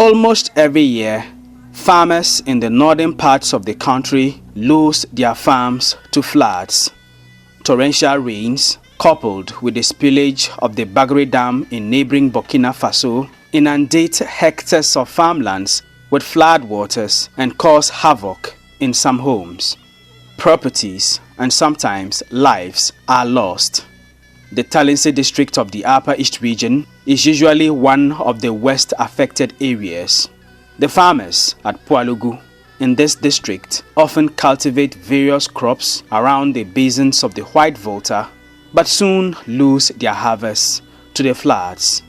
Almost every year, farmers in the northern parts of the country lose their farms to floods. Torrential rains, coupled with the spillage of the Bagre Dam in neighboring Burkina Faso, inundate hectares of farmlands with floodwaters and cause havoc in some homes. Properties and sometimes lives are lost. The Talensi district of the Upper East region is usually one of the worst affected areas. The farmers at Pualugu in this district often cultivate various crops around the basins of the White Volta, but soon lose their harvests to the floods.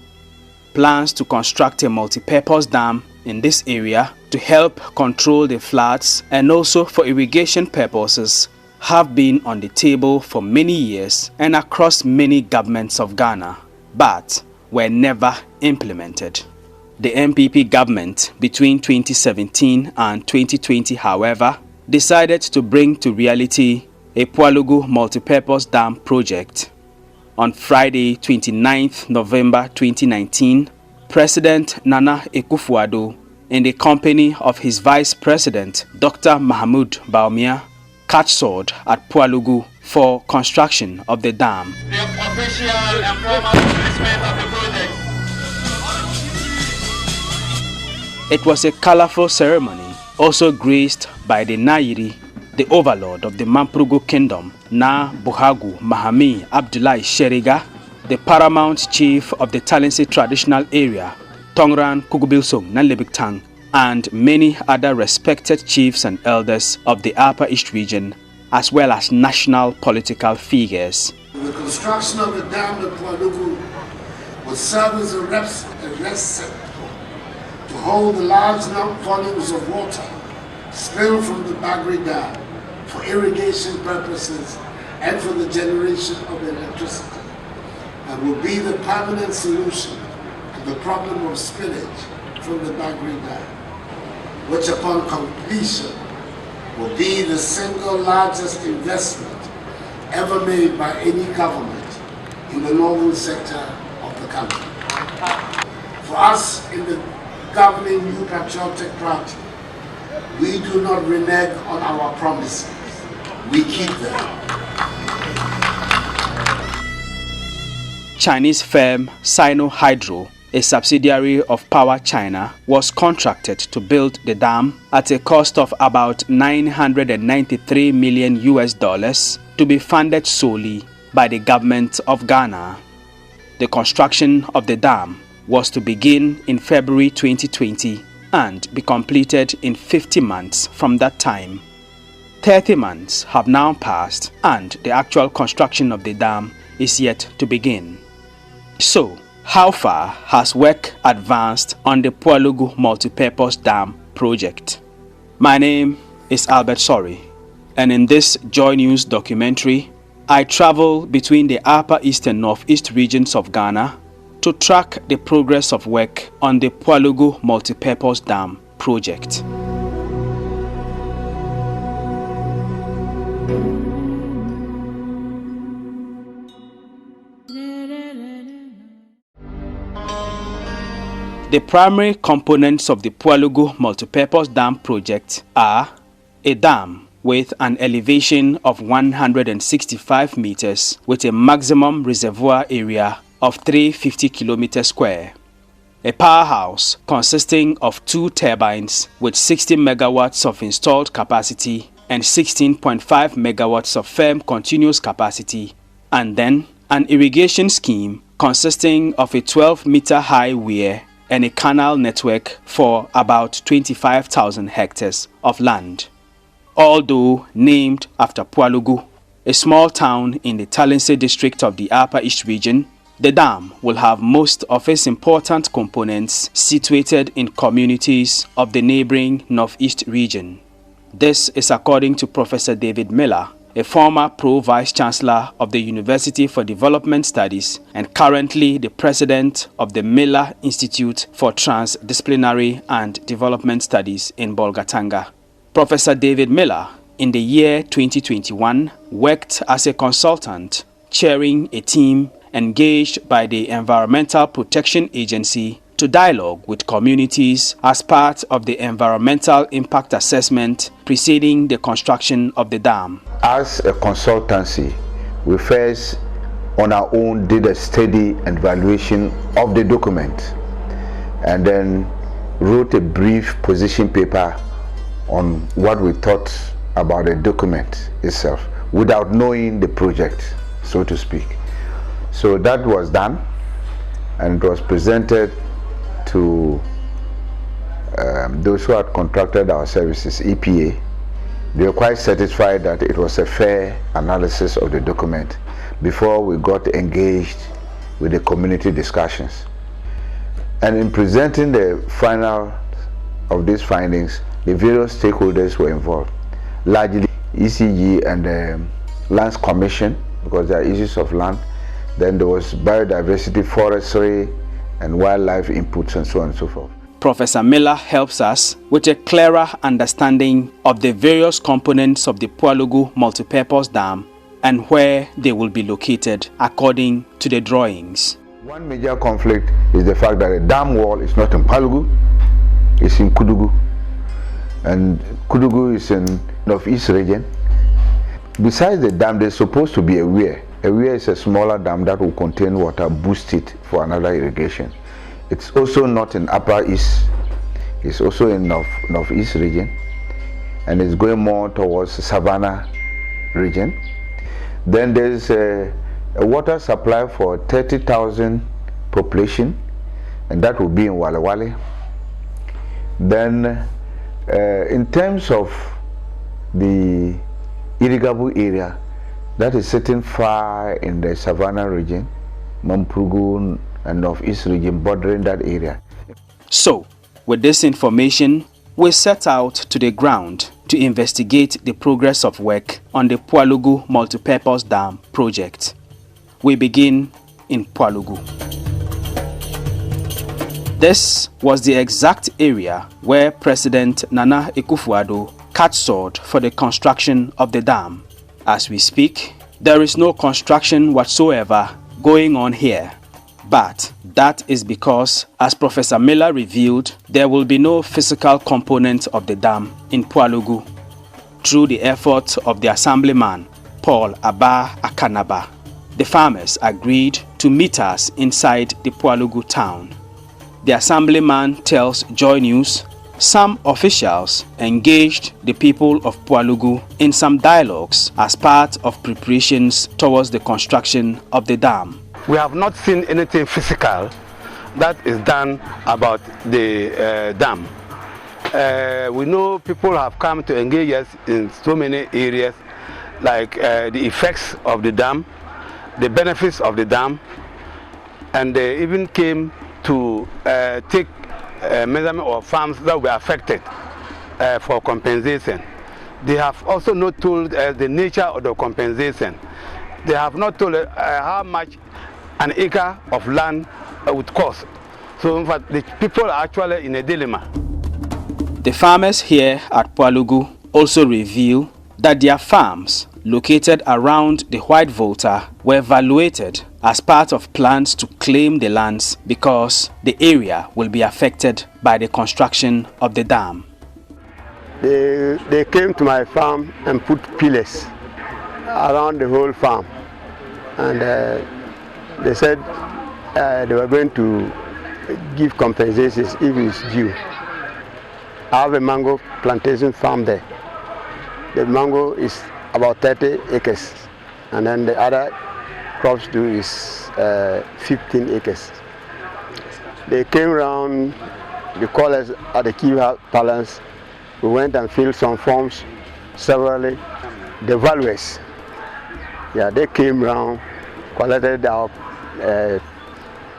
Plans to construct a multi-purpose dam in this area to help control the floods and also for irrigation purposes have been on the table for many years and across many governments of Ghana, but were never implemented. The MPP government between 2017 and 2020, however, decided to bring to reality a Pualugu multipurpose dam project. On Friday, 29th November 2019, President Nana Akufo-Addo, in the company of his Vice President, Dr. Mahmoud Bawumia, cut sword at Pualugu for construction of the dam. The official and formal commencement of the project. It was a colorful ceremony, also graced by the Nairi, the overlord of the Mamprugu kingdom, Na Buhagu Mahami Abdullahi Sheriga, the paramount chief of the Talensi traditional area, Tongran Kugubilsong Nanlebiktang, and many other respected chiefs and elders of the Upper East region, as well as national political figures. The construction of the dam at Pualugu will serve as a reservoir to hold the large volumes of water spilled from the Bagre Dam for irrigation purposes and for the generation of electricity, and will be the permanent solution to the problem of spillage from the Bagre Dam, which upon completion will be the single largest investment ever made by any government in the northern sector of the country. For us in the governing New Patriotic Party, we do not renege on our promises, we keep them. Chinese firm Sino Hydro, a subsidiary of Power China, was contracted to build the dam at a cost of about $993 million to be funded solely by the government of Ghana. The construction of the dam was to begin in February 2020 and be completed in 50 months from that time. 30 months have now passed and the actual construction of the dam is yet to begin. So, how far has work advanced on the Pualugu multipurpose dam project? My name is Albert Sori, and in this Joy News documentary, I travel between the Upper East and Northeast regions of Ghana to track the progress of work on the Pualugu multipurpose dam project. The primary components of the Pualugu multipurpose dam project are a dam with an elevation of 165 meters with a maximum reservoir area of 350 kilometers square, a powerhouse consisting of 2 turbines with 60 megawatts of installed capacity and 16.5 megawatts of firm continuous capacity, and then an irrigation scheme consisting of a 12-meter high weir and a canal network for about 25,000 hectares of land. Although named after Pualugu, a small town in the Talensi district of the Upper East region, the dam will have most of its important components situated in communities of the neighboring Northeast region. This is according to Professor David Miller, a former Pro-Vice Chancellor of the University for Development Studies and currently the President of the Miller Institute for Transdisciplinary and Development Studies in Bolgatanga. Professor David Miller, in the year 2021, worked as a consultant, chairing a team engaged by the Environmental Protection Agency to dialogue with communities as part of the environmental impact assessment preceding the construction of the dam. As a consultancy, we first on our own did a study and evaluation of the document and then wrote a brief position paper on what we thought about the document itself without knowing the project, so to speak. So that was done and it was presented to those who had contracted our services, EPA. They were quite satisfied that it was a fair analysis of the document before we got engaged with the community discussions. And in presenting the final of these findings, the various stakeholders were involved, largely ECG and the Lands Commission, because there are issues of land. Then there was biodiversity, forestry, and wildlife inputs and so on and so forth. Professor Miller helps us with a clearer understanding of the various components of the Pualugu multipurpose dam and where they will be located according to the drawings. One major conflict is the fact that the dam wall is not in Pualugu, it's in Kudugu. And Kudugu is in northeast region. Besides the dam, there's supposed to be a weir. A weir is a smaller dam that will contain water, boost it for another irrigation. It's also not in Upper East, it's also in northeast region, and it's going more towards Savannah region. Then there's a water supply for 30,000 population, and that will be in Wale Wale. Then in terms of the irrigable area, that is sitting far in the Savannah region, Mampurugu and northeast region bordering that area. So, with this information, we set out to the ground to investigate the progress of work on the Pualugu Multipurpose Dam project. We begin in Pualugu. This was the exact area where President Nana Akufo-Addo cut sword for the construction of the dam. As we speak, there is no construction whatsoever going on here. But that is because, as Professor Miller revealed, there will be no physical component of the dam in Pualugu. Through the efforts of the assemblyman, Paul Abba Akanaba, the farmers agreed to meet us inside the Pualugu town. The assemblyman tells Joy News some officials engaged the people of Pualugu in some dialogues as part of preparations towards the construction of the dam. We have not seen anything physical that is done about the dam. We know people have come to engage us in so many areas, like the effects of the dam, the benefits of the dam, and they even came to take measurement of farms that were affected for compensation. They have also not told us the nature of the compensation. They have not told us how much an acre of land would cost. So in fact, the people are actually in a dilemma. The farmers here at Pualugu also reveal that their farms located around the White Volta were evaluated as part of plans to claim the lands because the area will be affected by the construction of the dam. They came to my farm and put pillars around the whole farm, and they said they were going to give compensations if it's due. I have a mango plantation farm there. The mango is about 30 acres, and then the other crops too is 15 acres. They came around, they called us at the key palace. We went and filled some forms severally. The valuers, yeah, they came around, collected our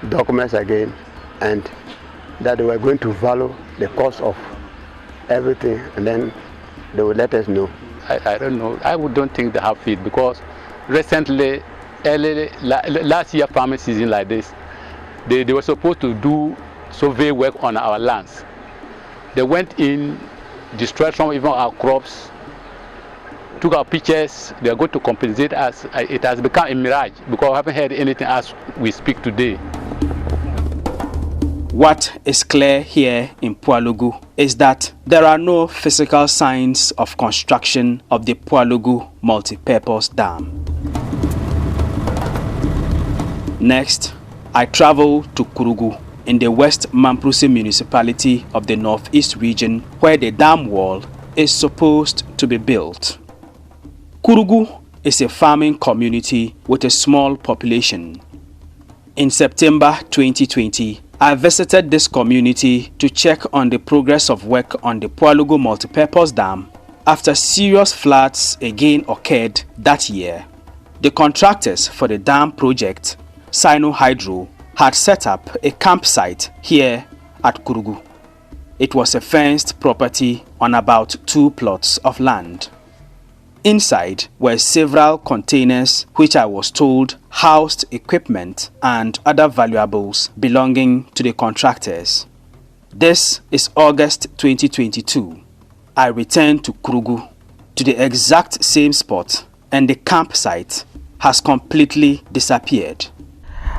documents again, and that they were going to value the cost of everything, and then they would let us know. I don't know. I don't think they have feed, because recently, last year farming season like this, they were supposed to do survey work on our lands. They went in, destroyed some even our crops, took our pictures. They are going to compensate us. It has become a mirage because I haven't heard anything as we speak today. What is clear here in Pualugu is that there are no physical signs of construction of the Pualugu multipurpose dam. Next, I travel to Kurugu in the West Mamprusi municipality of the Northeast region, where the dam wall is supposed to be built. Kurugu is a farming community with a small population. In September 2020, I visited this community to check on the progress of work on the Pualugu multipurpose dam after serious floods again occurred that year. The contractors for the dam project, Sino Hydro, had set up a campsite here at Kurugu. It was a fenced property on about 2 plots of land. Inside were several containers which I was told housed equipment and other valuables belonging to the contractors. This is August 2022. I returned to Kurugu, to the exact same spot, and the campsite has completely disappeared.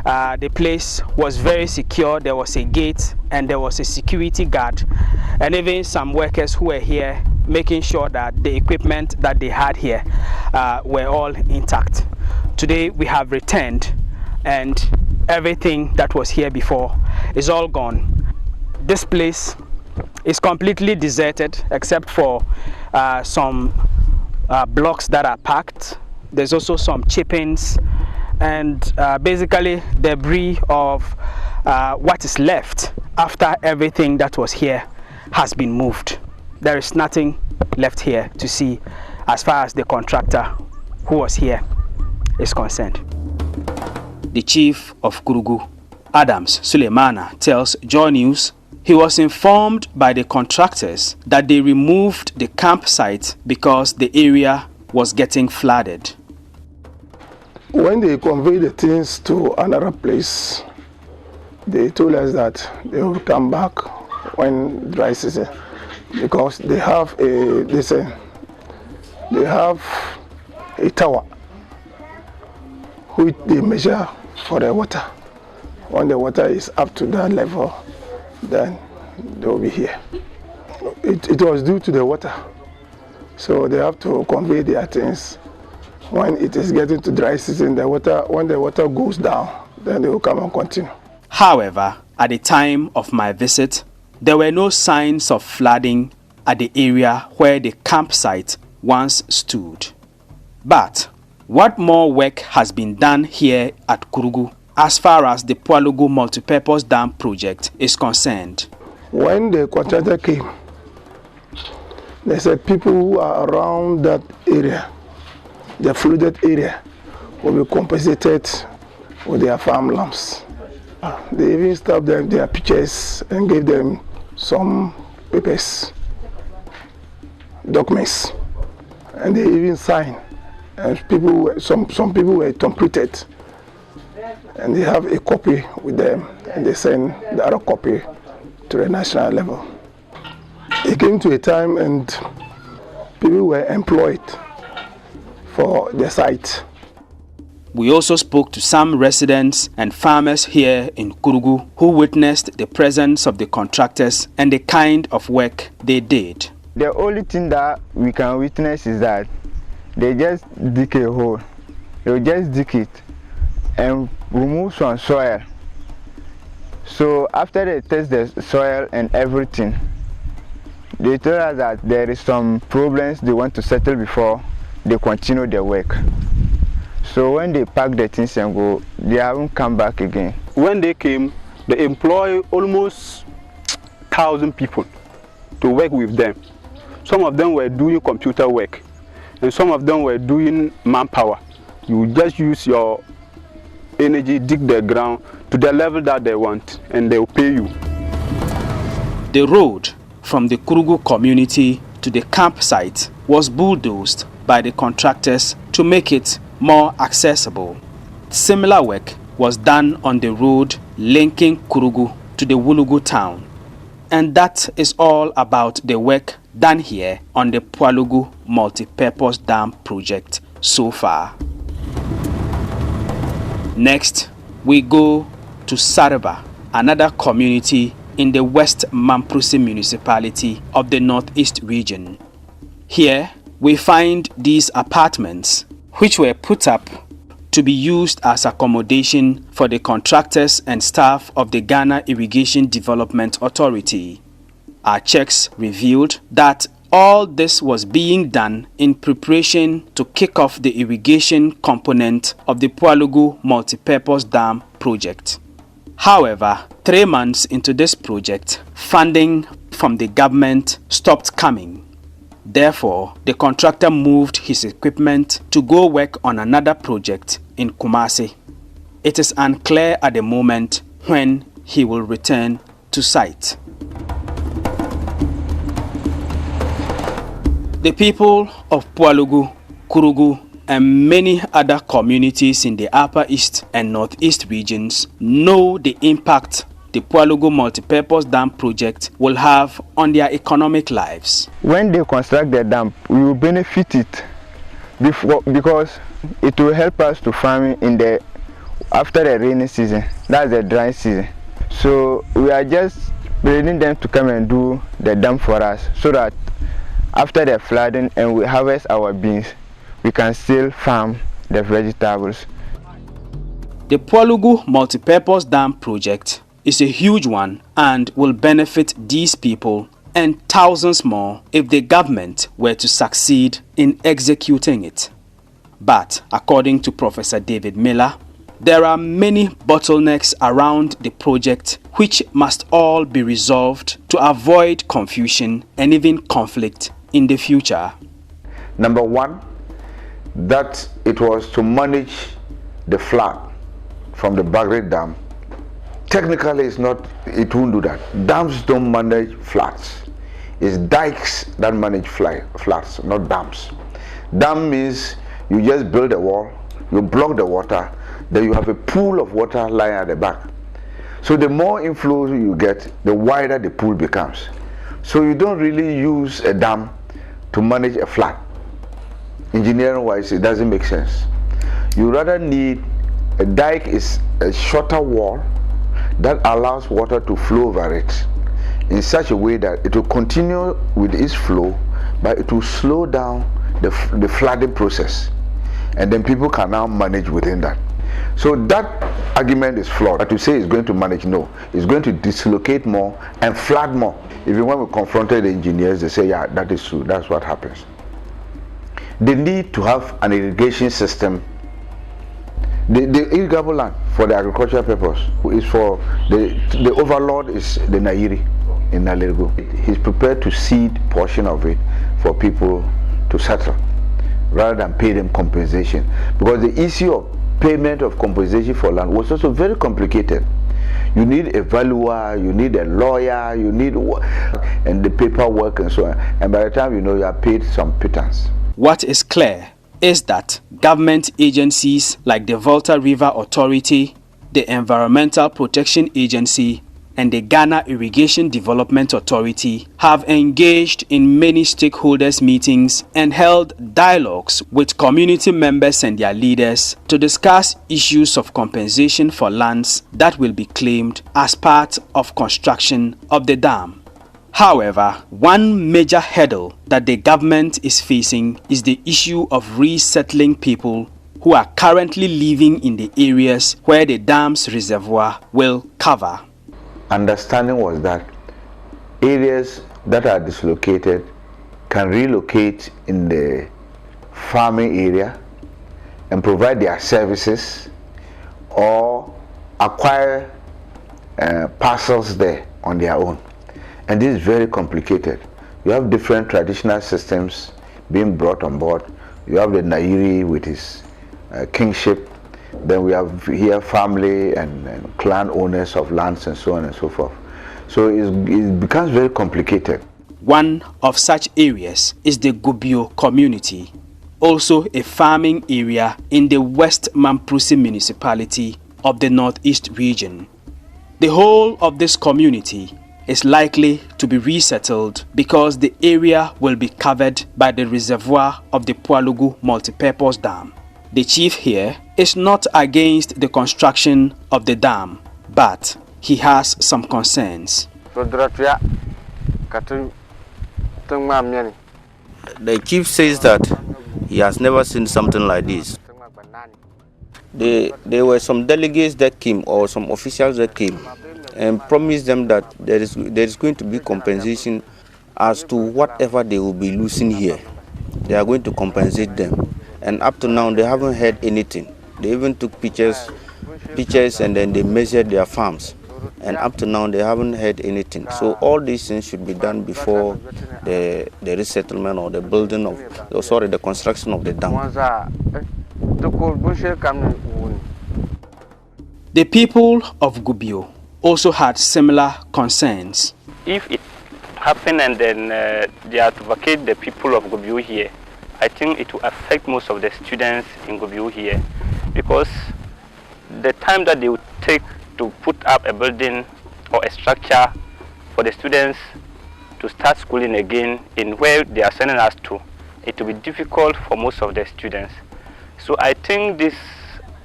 The place was very secure. There was a gate and there was a security guard, and even some workers who were here making sure that the equipment that they had here were all intact. Today we have returned and everything that was here before is all gone. This place is completely deserted except for some blocks that are packed. There's also some chippings and basically debris of what is left after everything that was here has been moved. There is nothing left here to see as far as the contractor who was here is concerned. The chief of Kurugu, Adams Suleimana, tells Joy News he was informed by the contractors that they removed the campsite because the area was getting flooded. When they conveyed the things to another place, they told us that they will come back when dry season, because they have a tower which they measure for the water. When the water is up to that level, then they will be here. It was due to the water, so they have to convey their things. When it is getting to dry season, when the water goes down, then they will come and continue. However, at the time of my visit, there were no signs of flooding at the area where the campsite once stood. But what more work has been done here at Kurugu as far as the Pualugu multipurpose dam project is concerned? When the contractor came, they said people who are around that area, the flooded area, will be compensated with their farmlands. They even stopped them their pictures and gave them some papers, documents, and they even signed. And some people were completed, and they have a copy with them, and they send the other copy to the national level. It came to a time and people were employed for the site. We also spoke to some residents and farmers here in Kurugu who witnessed the presence of the contractors and the kind of work they did. The only thing that we can witness is that they just dig a hole. They will just dig it and remove some soil. So after they test the soil and everything, they told us that there is some problems they want to settle before they continue their work. So when they pack the things and go, they haven't come back again. When they came, they employ almost 1,000 people to work with them. Some of them were doing computer work, and some of them were doing manpower. You just use your energy, dig the ground to the level that they want, and they will pay you. The road from the Kurugu community to the campsite was bulldozed by the contractors to make it more accessible. Similar work was done on the road linking Kurugu to the Wulugu town. And that is all about the work done here on the Pualugu multipurpose dam project so far. Next, we go to Saraba, another community in the West Mamprusi municipality of the Northeast region. Here, we find these apartments, which were put up to be used as accommodation for the contractors and staff of the Ghana Irrigation Development Authority. Our checks revealed that all this was being done in preparation to kick off the irrigation component of the Pualugu Multipurpose Dam project. However, 3 months into this project, funding from the government stopped coming. Therefore, the contractor moved his equipment to go work on another project in Kumasi. It is unclear at the moment when he will return to site. The people of Pualugu, Kurugu, and many other communities in the Upper East and Northeast regions know the impact the Pualugu Multipurpose Dam project will have on their economic lives. When they construct the dam, we will benefit it because it will help us to farm after the rainy season. That's the dry season. So we are just bringing them to come and do the dam for us, so that after the flooding and we harvest our beans, we can still farm the vegetables. The Pualugu Multipurpose Dam project is a huge one and will benefit these people and thousands more if the government were to succeed in executing it. But according to Professor David Miller, there are many bottlenecks around the project which must all be resolved to avoid confusion and even conflict in the future. Number one, that it was to manage the flood from the Bagre Dam. Technically, it won't do that. Dams don't manage floods. It's dikes that manage floods, not dams. Dam means you just build a wall, you block the water, then you have a pool of water lying at the back. So the more inflow you get, the wider the pool becomes. So you don't really use a dam to manage a flood. Engineering wise, it doesn't make sense. You rather need a dike is a shorter wall that allows water to flow over it in such a way that it will continue with its flow, but it will slow down the flooding process, and then people can now manage within that. So that argument is flawed. But to say it's going to manage, no, it's going to dislocate more and flood more. Even when we confronted the engineers, they say, yeah, that is true, that's what happens. They need to have an irrigation system. The irrigable land for the agricultural purpose is for the overlord is the Nairi in Nalego. He's prepared to cede portion of it for people to settle rather than pay them compensation, because the issue of payment of compensation for land was also very complicated. You need a valuer, you need a lawyer, you need and the paperwork and so on, and by the time you know, you are paid some pittance. What is clear is that government agencies like the Volta River Authority, the Environmental Protection Agency, and the Ghana Irrigation Development Authority have engaged in many stakeholders meetings and held dialogues with community members and their leaders to discuss issues of compensation for lands that will be claimed as part of construction of the dam. However, one major hurdle that the government is facing is the issue of resettling people who are currently living in the areas where the dam's reservoir will cover. Understanding was that areas that are dislocated can relocate in the farming area and provide their services, or acquire parcels there on their own. And this is very complicated. You have different traditional systems being brought on board. You have the Nairi with his kingship. Then we have here family and clan owners of lands and so on and so forth. So it becomes very complicated. One of such areas is the Gubio community, also a farming area in the West Mamprusi municipality of the Northeast region. The whole of this community is likely to be resettled because the area will be covered by the reservoir of the Pualugu Multipurpose Dam. The chief here is not against the construction of the dam, but he has some concerns. The chief says that he has never seen something like this. There were some delegates that came, or some officials that came, and promised them that there is going to be compensation as to whatever they will be losing here. They are going to compensate them, and up to now they haven't heard anything. They even took pictures, and then they measured their farms, and up to now they haven't heard anything. So all these things should be done before the resettlement or the building of, the construction of the dam. The people of Gubio also had similar concerns. If it happened and then they advocate the people of Gubio here, I think it will affect most of the students in Gubio here, because the time that they would take to put up a building or a structure for the students to start schooling again in where they are sending us to, it will be difficult for most of the students. So I think this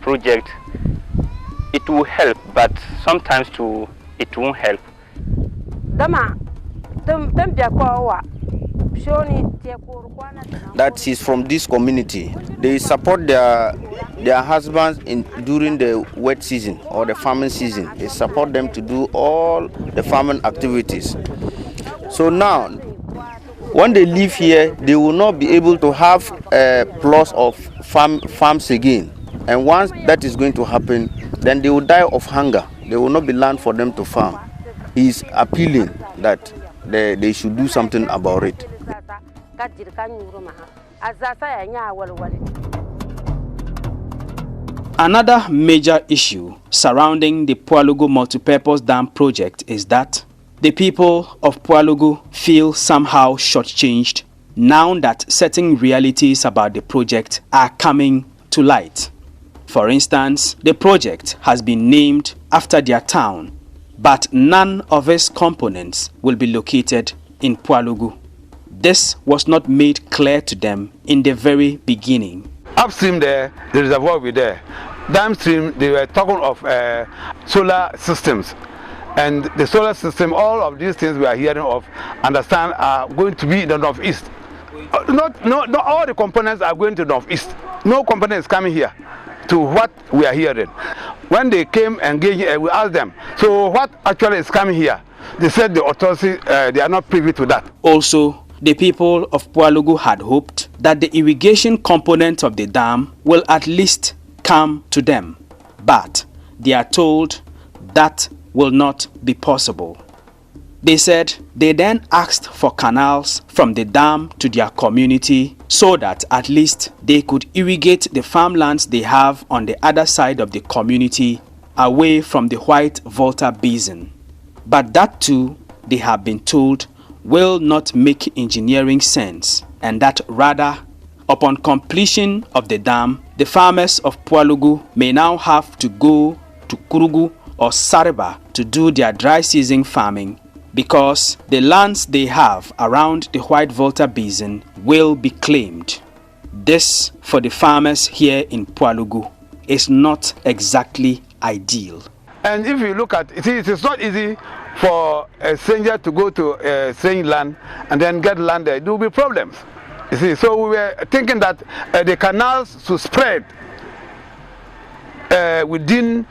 project, it will help, but sometimes too, it won't help. That is from this community. They support their husbands during the wet season or the farming season. They support them to do all the farming activities. So now, when they live here, they will not be able to have a plus of farms again. And once that is going to happen, then they will die of hunger. There will not be land for them to farm. He is appealing that they should do something about it. Another major issue surrounding the Pualugu multipurpose dam project is that the people of Pualugu feel somehow shortchanged now that certain realities about the project are coming to light. For instance, the project has been named after their town, but none of its components will be located in Pualugu. This was not made clear to them in the very beginning. Upstream there, the reservoir will be there. Downstream, they were talking of solar systems. And the solar system, all of these things we are hearing of, understand, are going to be in the northeast. Not all the components are going to the northeast. No component is coming here to what we are hearing. When they came and we asked them, so what actually is coming here? They said the authorities, they are not privy to that. Also, the people of Pualugu had hoped that the irrigation component of the dam will at least come to them. But they are told that will not be possible. They said they then asked for canals from the dam to their community so that at least they could irrigate the farmlands they have on the other side of the community away from the White Volta Basin. But that too, they have been told, will not make engineering sense, and that rather, upon completion of the dam, the farmers of Pualugu may now have to go to Kurugu or Sariba to do their dry season farming, because the lands they have around the White Volta Basin will be claimed. This, for the farmers here in Pualugu, is not exactly ideal. And if you look at it, it is not easy for a stranger to go to a strange land and then get land there. There will be problems. You see, so we were thinking that the canals should spread within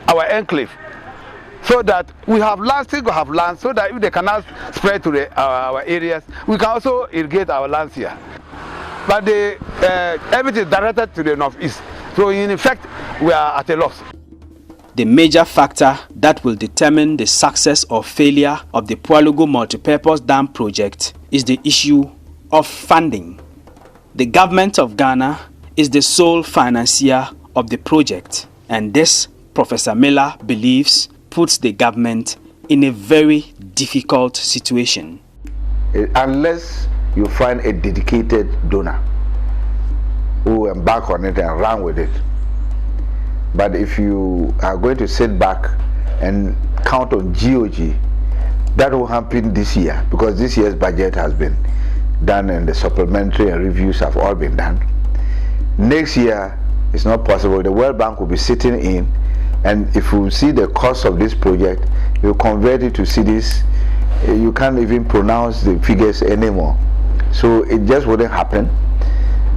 our enclave, so that we have land, still have land, so that if the canals spread to our areas, we can also irrigate our lands here. But everything is directed to the northeast, so in effect, we are at a loss. The major factor that will determine the success or failure of the Pualugu multipurpose dam project is the issue of funding. The government of Ghana is the sole financier of the project, and this, Professor Miller believes, puts the government in a very difficult situation. Unless you find a dedicated donor who will embark on it and run with it. But if you are going to sit back and count on GOG, that will happen this year, because this year's budget has been done and the supplementary and reviews have all been done. Next year, it's not possible. The World Bank will be sitting in And if you see the cost of this project, you convert it to cedis, you can't even pronounce the figures anymore. So it just wouldn't happen,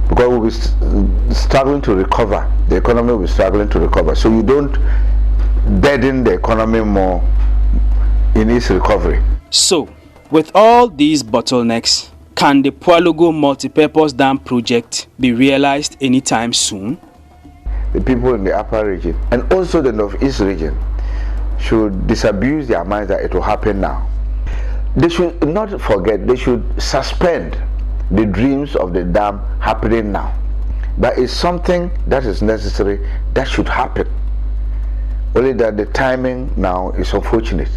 because we'll be struggling to recover. The economy will be struggling to recover. So you don't burden the economy more in its recovery. So, with all these bottlenecks, can the Pualugu multipurpose dam project be realized anytime soon? The people in the upper region and also the northeast region should disabuse their minds that it will happen now. They should not forget, they should suspend the dreams of the dam happening now. But it's something that is necessary, that should happen. Only that the timing now is unfortunate.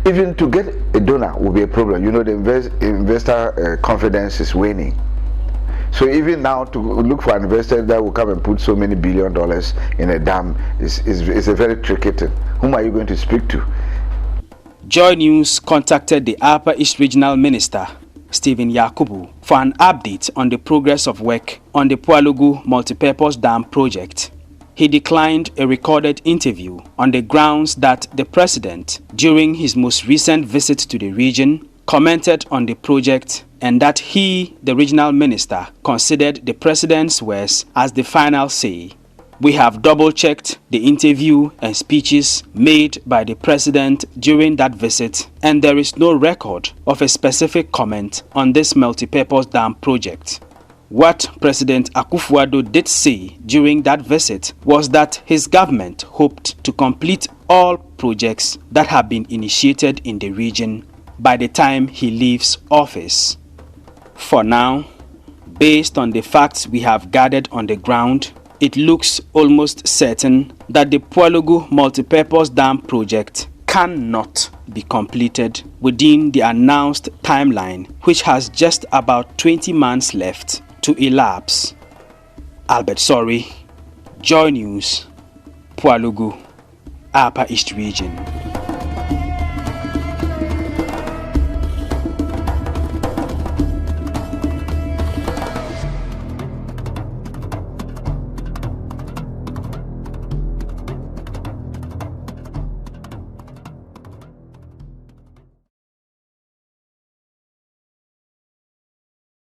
Even to get a donor will be a problem. You know, the investor confidence is waning. So even now to look for an investor that will come and put so many $1 billion in a dam is a very tricky thing. Whom are you going to speak to? Joy News contacted the Upper East Regional Minister, Stephen Yakubu, for an update on the progress of work on the Pualugu multipurpose dam project. He declined a recorded interview on the grounds that the president, during his most recent visit to the region, commented on the project and that he, the regional minister, considered the president's words as the final say. We have double-checked the interview and speeches made by the president during that visit, and there is no record of a specific comment on this multipurpose dam project. What President Akufo-Addo did say during that visit was that his government hoped to complete all projects that have been initiated in the region by the time he leaves office. For now, based on the facts we have gathered on the ground, it looks almost certain that the Pualugu multipurpose dam project cannot be completed within the announced timeline, which has just about 20 months left to elapse. Albert Sorry, Joy News, Pualugu, Upper East Region.